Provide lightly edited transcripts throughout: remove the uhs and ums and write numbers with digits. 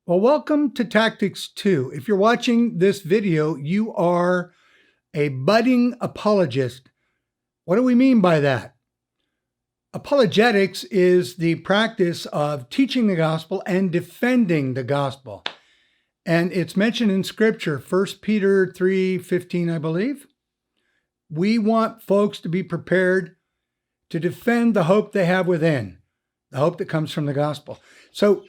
Well, welcome to Tactics 2. If you're watching this video, you are a budding apologist. What do we mean by that? Apologetics is the practice of teaching the gospel and defending the gospel. And it's mentioned in Scripture, 1 Peter 3:15, I believe. We want folks to be prepared to defend the hope they have within, the hope that comes from the gospel. So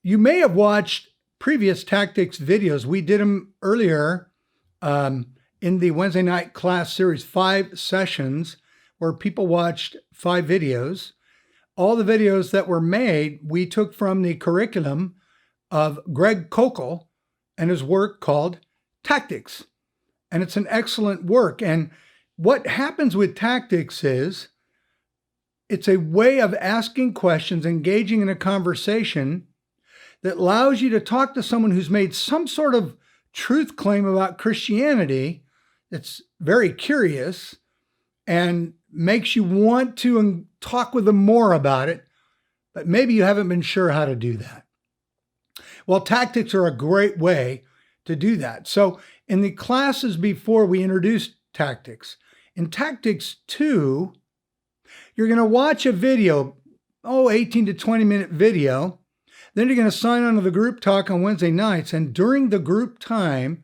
you may have watched previous tactics videos. We did them earlier in the Wednesday night class series, 5 sessions, where people watched 5 videos. All the videos that were made, we took from the curriculum of Greg Kokel and his work called Tactics. And it's an excellent work. And what happens with tactics is it's a way of asking questions, engaging in a conversation that allows you to talk to someone who's made some sort of truth claim about Christianity that's very curious and makes you want to talk with them more about it, but maybe you haven't been sure how to do that. Well, tactics are a great way to do that. So in the classes before, we introduced tactics. In Tactics 2, you're going to watch a video, 18 to 20 minute video. Then you're going to sign on to the group talk on Wednesday nights. And during the group time,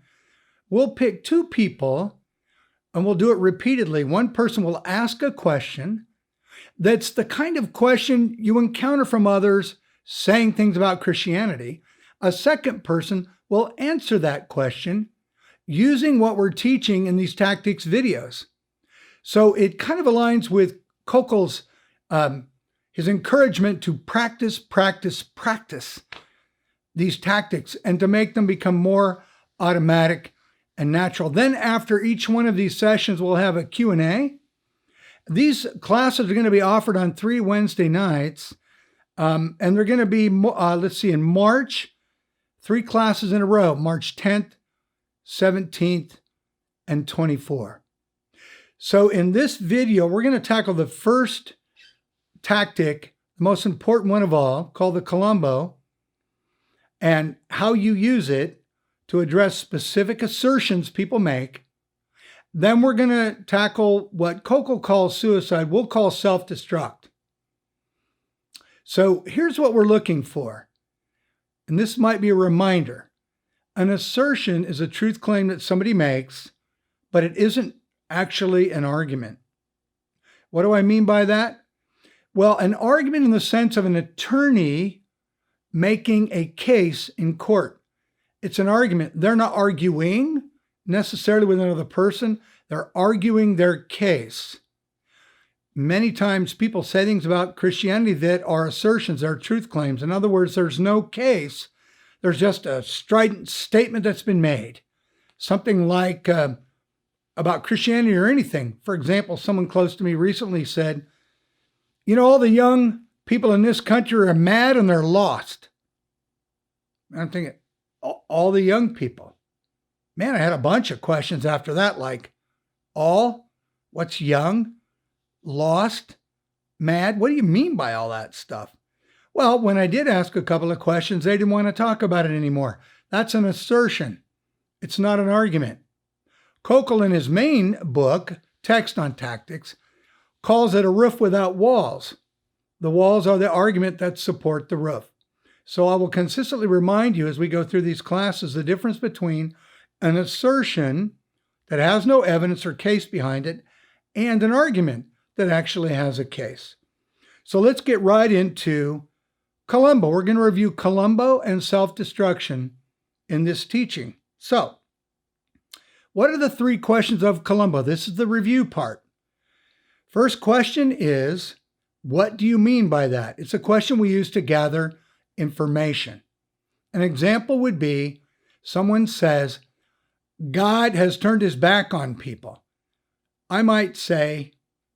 we'll pick 2 people and we'll do it repeatedly. One person will ask a question that's the kind of question you encounter from others saying things about Christianity. A second person will answer that question using what we're teaching in these tactics videos. So it kind of aligns with Kokel's his encouragement to practice these tactics and to make them become more automatic and natural. Then after each one of these sessions, we'll have a Q&A. These classes are going to be offered on 3 Wednesday nights. And they're going to be, in March, 3 classes in a row, March 10th, 17th, and 24th. So in this video, we're going to tackle the first tactic, the most important one of all, called the Columbo, and how you use it to address specific assertions people make. Then we're going to tackle what Kokel calls suicide, we'll call self-destruct. So here's what we're looking for. And this might be a reminder. An assertion is a truth claim that somebody makes, but it isn't actually an argument. What do I mean by that? Well, an argument in the sense of an attorney making a case in court. It's an argument. They're not arguing necessarily with another person. They're arguing their case. Many times people say things about Christianity that are assertions, they're truth claims. In other words, there's no case. There's just a strident statement that's been made. Something like about Christianity or anything. For example, someone close to me recently said, all the young people in this country are mad and they're lost. And I'm thinking, all the young people. Man, I had a bunch of questions after that, like, all? What's young? Lost? Mad? What do you mean by all that stuff? Well, when I did ask a couple of questions, they didn't want to talk about it anymore. That's an assertion. It's not an argument. Kokel, in his main book, Text on Tactics, calls it a roof without walls. The walls are the argument that support the roof. So I will consistently remind you as we go through these classes the difference between an assertion that has no evidence or case behind it and an argument that actually has a case. So let's get right into Columbo. We're going to review Columbo and self-destruction in this teaching. So, what are the 3 questions of Columbo? This is the review part. First question is, what do you mean by that? It's a question we use to gather information. An example would be someone says, God has turned his back on people. I might say,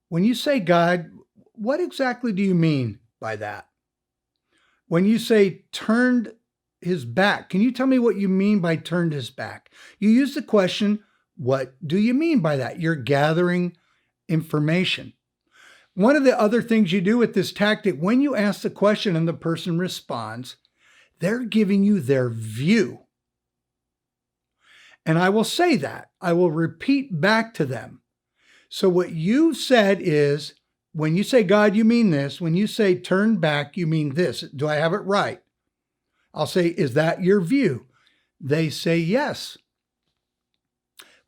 when you say God, what exactly do you mean by that? When you say turned his back, can you tell me what you mean by turned his back? You use the question, what do you mean by that? You're gathering information. One of the other things you do with this tactic, when you ask the question and the person responds, They're giving you their view. And I will say that. I will repeat back to them. So what you said is, when you say God, you mean this. When you say turn back, you mean this. Do I have it right? I'll say, is that your view? They say yes.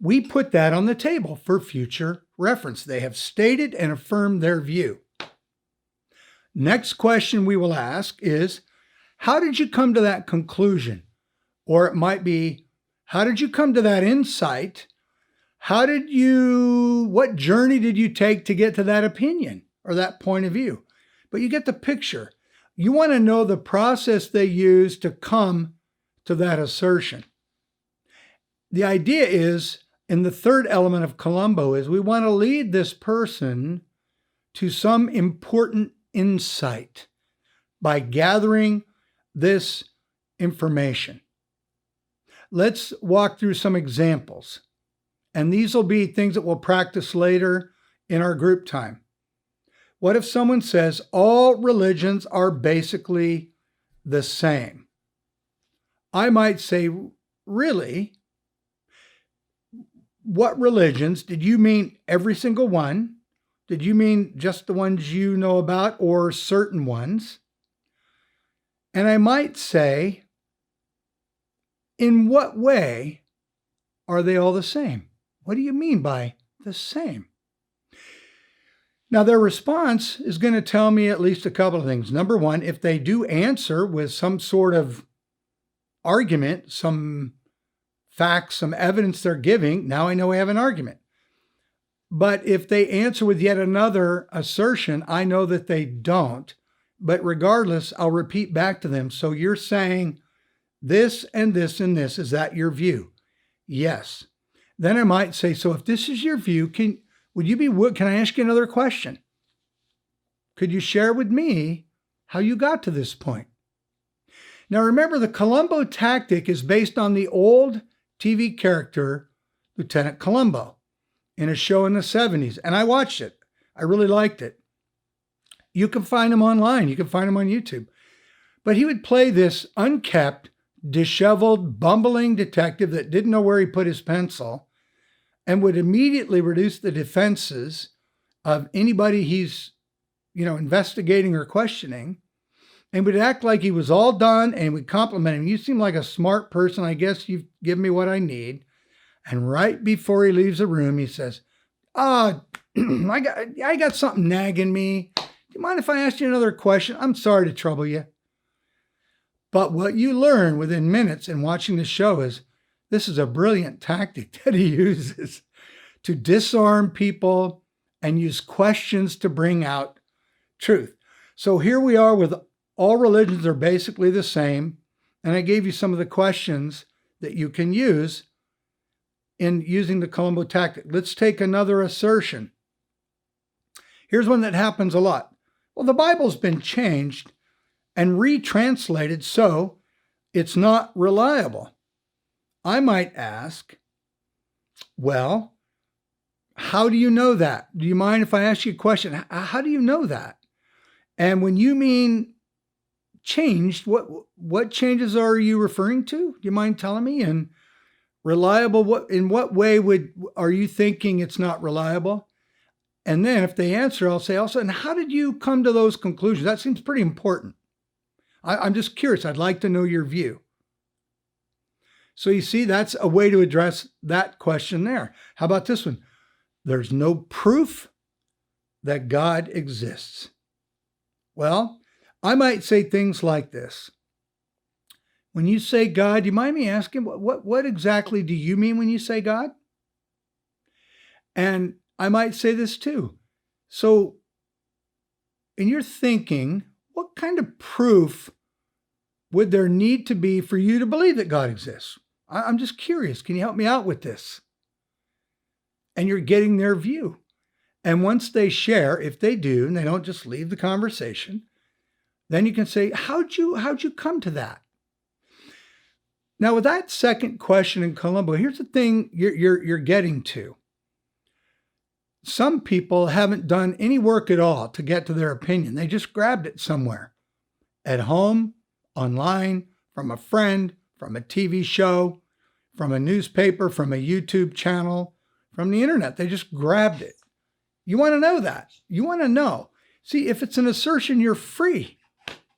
We put that on the table for future reference. They have stated and affirmed their view. Next question we will ask is, how did you come to that conclusion? Or it might be, how did you come to that insight? What journey did you take to get to that opinion or that point of view? But you get the picture. You want to know the process they use to come to that assertion. The idea is, in the third element of Columbo, is we want to lead this person to some important insight by gathering this information. Let's walk through some examples. And these will be things that we'll practice later in our group time. What if someone says all religions are basically the same? I might say, really? What religions? Did you mean every single one? Did you mean just the ones you know about or certain ones? And I might say, in what way are they all the same? What do you mean by the same? Now, their response is going to tell me at least a couple of things. Number one, if they do answer with some sort of argument, some facts, some evidence they're giving, now I know we have an argument. But if they answer with yet another assertion, I know that they don't. But regardless, I'll repeat back to them. So you're saying this and this and this. Is that your view? Yes. Then I might say, so if this is your view, can I ask you another question? Could you share with me how you got to this point? Now remember, the Columbo tactic is based on the old TV character, Lieutenant Columbo, in a show in the 70s. And I watched it. I really liked it. You can find him online. You can find him on YouTube. But he would play this unkempt, disheveled, bumbling detective that didn't know where he put his pencil and would immediately reduce the defenses of anybody he's, investigating or questioning, and would act like he was all done and would compliment him. You seem like a smart person. I guess you've given me what I need. And right before he leaves the room, he says, I got something nagging me. Do you mind if I ask you another question? I'm sorry to trouble you. But what you learn within minutes in watching the show is this is a brilliant tactic that he uses to disarm people and use questions to bring out truth. So here we are with all religions are basically the same. And I gave you some of the questions that you can use in using the Columbo tactic. Let's take another assertion. Here's one that happens a lot. Well, the Bible's been changed and retranslated, so it's not reliable. I might ask, well, how do you know that? Do you mind if I ask you a question? How do you know that? And when you mean changed, what changes are you referring to? Do you mind telling me? And reliable, in what way are you thinking it's not reliable? And then if they answer, I'll say also, and how did you come to those conclusions? That seems pretty important. I'm just curious. I'd like to know your view. So you see, that's a way to address that question there. How about this one? There's no proof that God exists. Well, I might say things like this. When you say God, do you mind me asking, what exactly do you mean when you say God? And I might say this too. So in your thinking, what kind of proof would there need to be for you to believe that God exists? I'm just curious. Can you help me out with this? And you're getting their view. And once they share, if they do, and they don't just leave the conversation, then you can say, how'd you come to that? Now, with that second question in Columbo, here's the thing you're getting to. Some people haven't done any work at all to get to their opinion. They just grabbed it somewhere, at home, online, from a friend, from a TV show, from a newspaper, from a YouTube channel, from the internet. They just grabbed it. You want to know that. You want to know. See, if it's an assertion, you're free.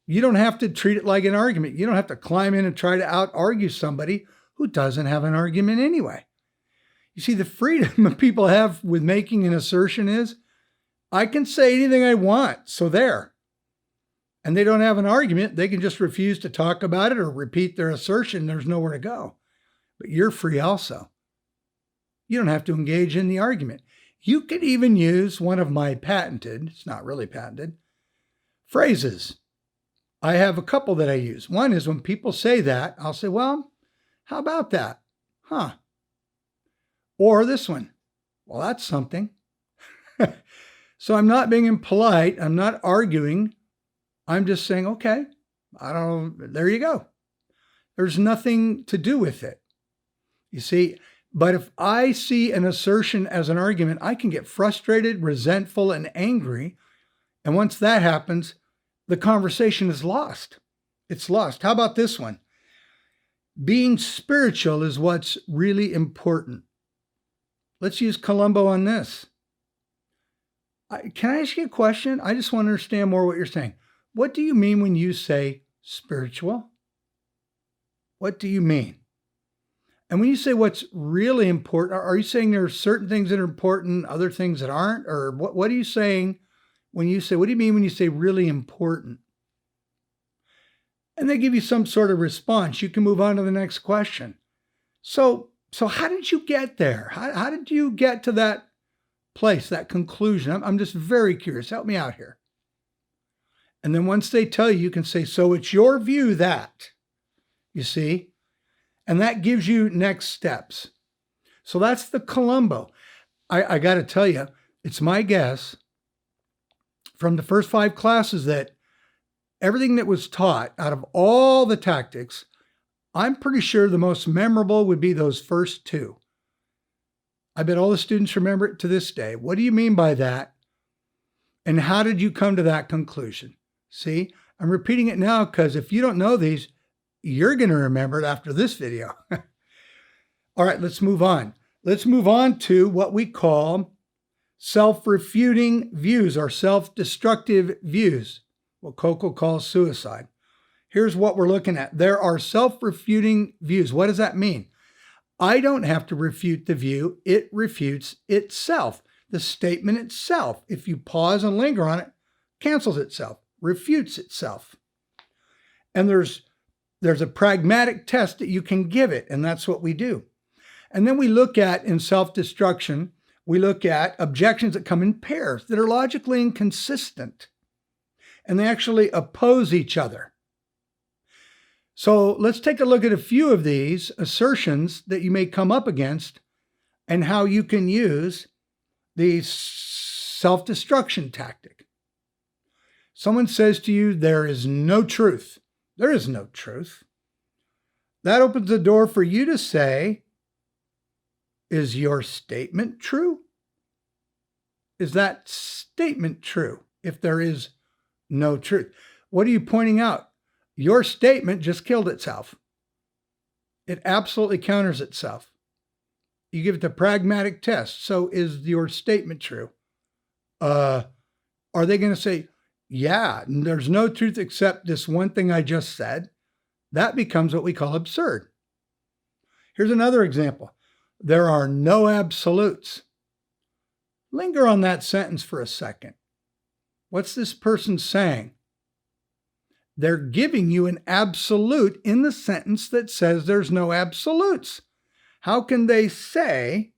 You don't have to treat it like an argument. You don't have to climb in and try to out-argue somebody who doesn't have an argument anyway. You see, the freedom that people have with making an assertion is, I can say anything I want, so there. And they don't have an argument. They can just refuse to talk about it or repeat their assertion. There's nowhere to go. But you're free also. You don't have to engage in the argument. You could even use one of my patented, it's not really patented, phrases. I have a couple that I use. One is when people say that, I'll say, well, how about that? Huh. Or this one, well, that's something. So I'm not being impolite. I'm not arguing. I'm just saying, okay, there you go. There's nothing to do with it. You see, but if I see an assertion as an argument, I can get frustrated, resentful, and angry. And once that happens, the conversation is lost. It's lost. How about this one? Being spiritual is what's really important. Let's use Columbo on this. Can I ask you a question? I just want to understand more what you're saying. What do you mean when you say spiritual? What do you mean? And when you say what's really important, are you saying there are certain things that are important, other things that aren't? Or what are you saying when you say, what do you mean when you say really important? And they give you some sort of response. You can move on to the next question. So how did you get there? How did you get to that place, that conclusion? I'm just very curious. Help me out here. And then once they tell you, you can say, so it's your view that, you see? And that gives you next steps. So that's the Columbo. I got to tell you, it's my guess from the first 5 classes that everything that was taught out of all the tactics, I'm pretty sure the most memorable would be those first 2. I bet all the students remember it to this day. What do you mean by that? And how did you come to that conclusion? See, I'm repeating it now because if you don't know these, you're going to remember it after this video. All right, let's move on. Let's move on to what we call self-refuting views or self-destructive views, what Coco calls suicide. Here's what we're looking at. There are self-refuting views. What does that mean? I don't have to refute the view. It refutes itself. The statement itself, if you pause and linger on it, cancels itself, refutes itself. And there's a pragmatic test that you can give it, and that's what we do. And then we look at, in self-destruction, we look at objections that come in pairs that are logically inconsistent, and they actually oppose each other. So let's take a look at a few of these assertions that you may come up against and how you can use the self-destruction tactic. Someone says to you, there is no truth. There is no truth. That opens the door for you to say, is your statement true? Is that statement true if there is no truth? What are you pointing out? Your statement just killed itself. It absolutely counters itself. You give it the pragmatic test. So is your statement true? Are they going to say, yeah, there's no truth except this one thing I just said? That becomes what we call absurd. Here's another example. There are no absolutes. Linger on that sentence for a second. What's this person saying? They're giving you an absolute in the sentence that says there's no absolutes. How can they say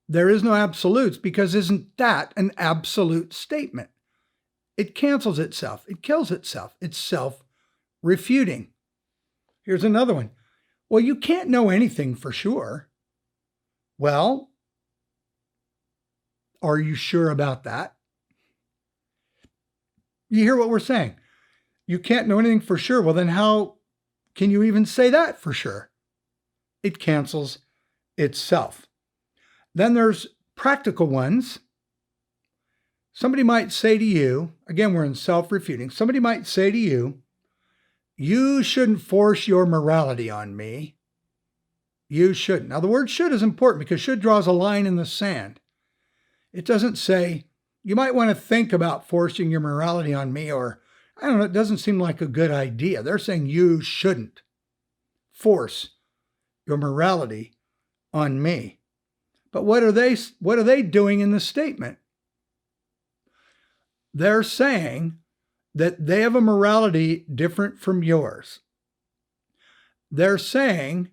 there is no absolutes? Because isn't that an absolute statement? It cancels itself. It kills itself. It's self-refuting. Here's another one. Well, you can't know anything for sure. Well, are you sure about that? You hear what we're saying? You can't know anything for sure. Well, then how can you even say that for sure? It cancels itself. Then there's practical ones. Somebody might say to you, again, we're in self-refuting. Somebody might say to you, You shouldn't force your morality on me. You shouldn't. Now, the word should is important because should draws a line in the sand. It doesn't say, you might want to think about forcing your morality on me, or, I don't know, it doesn't seem like a good idea. They're saying you shouldn't force your morality on me. But what are they doing in the statement? They're saying that they have a morality different from yours. They're saying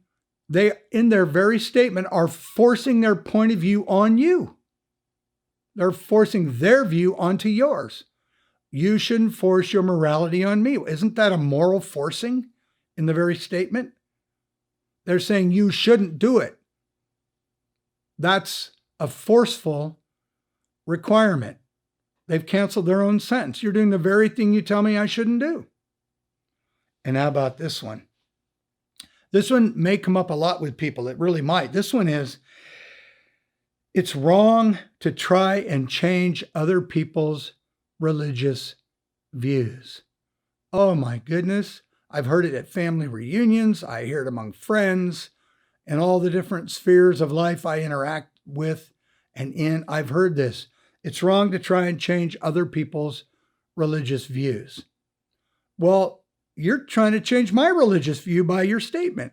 they, in their very statement, are forcing their point of view on you. They're forcing their view onto yours. You shouldn't force your morality on me. Isn't that a moral forcing in the very statement? They're saying you shouldn't do it. That's a forceful requirement. They've canceled their own sentence. You're doing the very thing you tell me I shouldn't do. And how about this one? This one may come up a lot with people. It really might. This one is, it's wrong to try and change other people's religious views. Oh my goodness. I've heard it at family reunions. I hear it among friends and all the different spheres of life I interact with and in. I've heard this. It's wrong to try and change other people's religious views. Well, you're trying to change my religious view by your statement.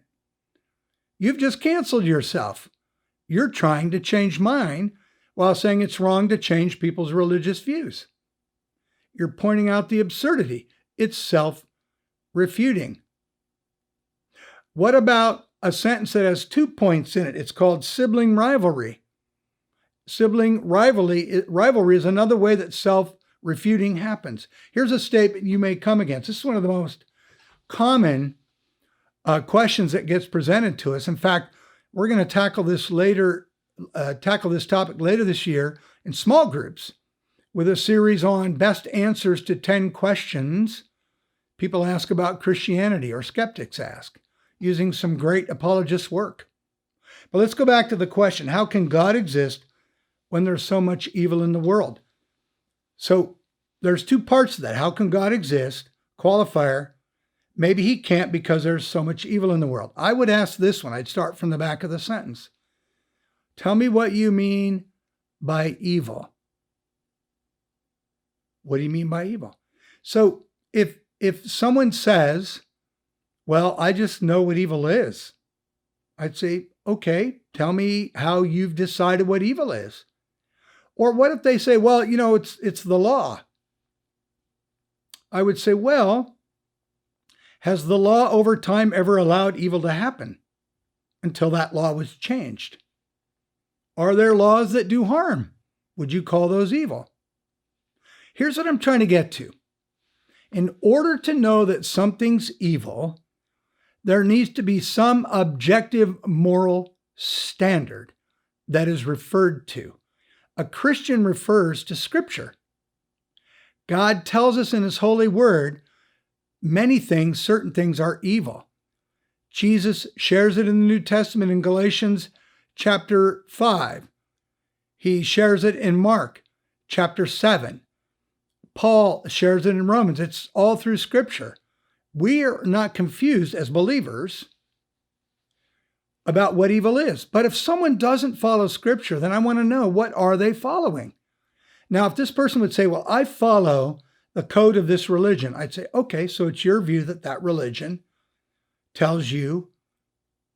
You've just canceled yourself. You're trying to change mine while saying it's wrong to change people's religious views. You're pointing out the absurdity. It's self-refuting. What about a sentence that has 2 points in it? It's called sibling rivalry. Sibling rivalry is another way that self-refuting happens. Here's a statement you may come against. This is one of the most common questions that gets presented to us. In fact, we're going to tackle this topic later this year in small groups with a series on best answers to 10 questions people ask about Christianity or skeptics ask, using some great apologist work. But let's go back to the question, how can God exist when there's so much evil in the world? So there's 2 parts to that. How can God exist? Qualifier. Maybe he can't because there's so much evil in the world. I would ask this one. I'd start from the back of the sentence. Tell me what you mean by evil. What do you mean by evil? So if someone says, well, I just know what evil is, I'd say, okay, tell me how you've decided what evil is. Or what if they say, well, it's the law? I would say, well, has the law over time ever allowed evil to happen until that law was changed? Are there laws that do harm? Would you call those evil? Here's what I'm trying to get to. In order to know that something's evil, there needs to be some objective moral standard that is referred to. A Christian refers to Scripture. God tells us in His holy word many things, certain things are evil. Jesus shares it in the New Testament in Galatians chapter 5. He shares it in Mark chapter 7. Paul shares it in Romans. It's all through Scripture. We are not confused as believers about what evil is. But if someone doesn't follow Scripture, then I want to know, what are they following? Now, if this person would say, well, I follow the code of this religion, I'd say, okay, so it's your view that that religion tells you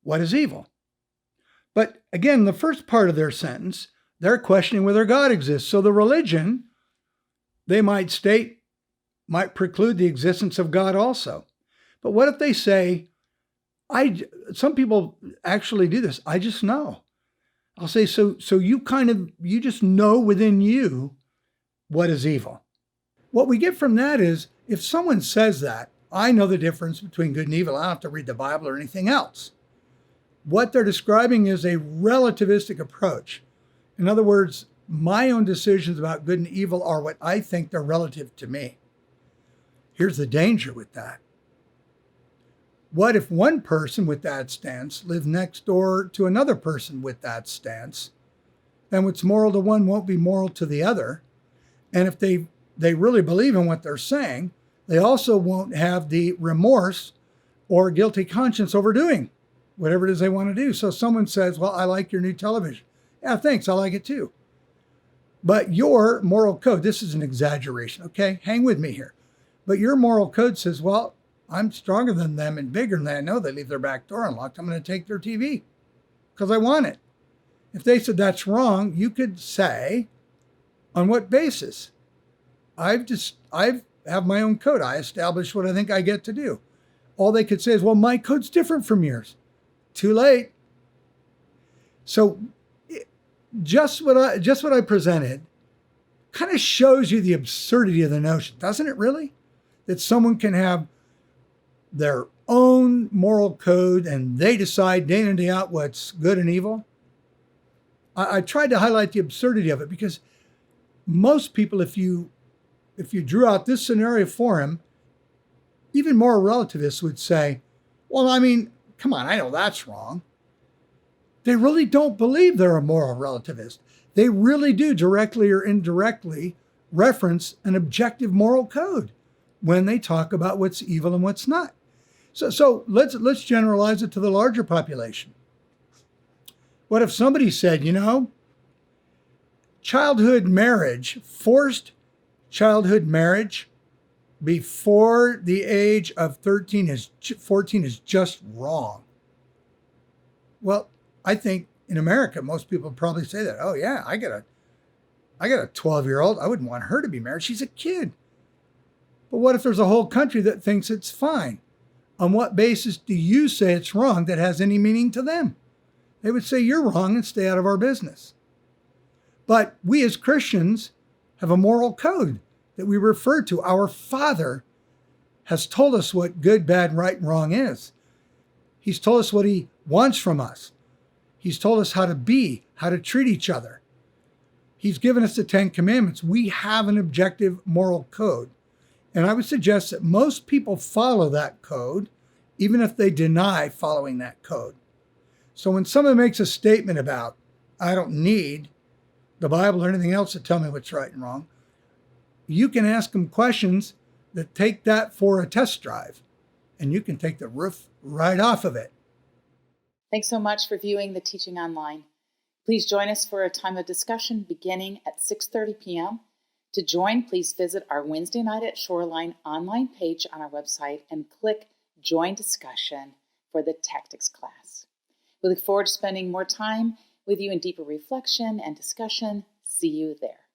what is evil. But again, the first part of their sentence, they're questioning whether God exists. So the religion, they might state, might preclude the existence of God also. But what if they say, some people actually do this, I just know. I'll say, so you just know within you what is evil. What we get from that is, if someone says that, I know the difference between good and evil, I don't have to read the Bible or anything else. What they're describing is a relativistic approach. In other words, my own decisions about good and evil are what I think they're relative to me. Here's the danger with that. What if one person with that stance lived next door to another person with that stance? Then what's moral to one won't be moral to the other. And if they really believe in what they're saying, They also won't have the remorse or guilty conscience over doing whatever it is they want to do. So someone says, well, I like your new television. Yeah, thanks. I like it too. But your moral code, this is an exaggeration, okay? Hang with me here. But your moral code says, well, I'm stronger than them and bigger than that. I know they leave their back door unlocked. I'm going to take their TV because I want it. If they said that's wrong, you could say, on what basis? I have my own code. I establish what I think I get to do. All they could say is, well, my code's different from yours. Too late. So just what I presented kind of shows you the absurdity of the notion, doesn't it really? That someone can have their own moral code and they decide day in and day out what's good and evil. I tried to highlight the absurdity of it because most people, if you drew out this scenario for him, even moral relativists would say, well, I mean, come on, I know that's wrong. They really don't believe they're a moral relativist. They really do directly or indirectly reference an objective moral code when they talk about what's evil and what's not. So let's generalize it to the larger population. What if somebody said, childhood marriage, forced childhood marriage before the age of 14 is just wrong? Well, I think in America, most people probably say that. Oh yeah, I got a 12-year-old. I wouldn't want her to be married. She's a kid. But what if there's a whole country that thinks it's fine? On what basis do you say it's wrong that has any meaning to them? They would say you're wrong and stay out of our business. But we as Christians have a moral code that we refer to. Our Father has told us what good, bad, right, and wrong is. He's told us what he wants from us. He's told us how to be, how to treat each other. He's given us the 10 Commandments. We have an objective moral code. And I would suggest that most people follow that code, even if they deny following that code. So when someone makes a statement about, I don't need the Bible or anything else to tell me what's right and wrong, you can ask them questions that take that for a test drive, and you can take the roof right off of it. Thanks so much for viewing the teaching online. Please join us for a time of discussion beginning at 6:30 p.m. To join, please visit our Wednesday night at Shoreline online page on our website and click Join Discussion for the Tactics class. We look forward to spending more time with you in deeper reflection and discussion. See you there.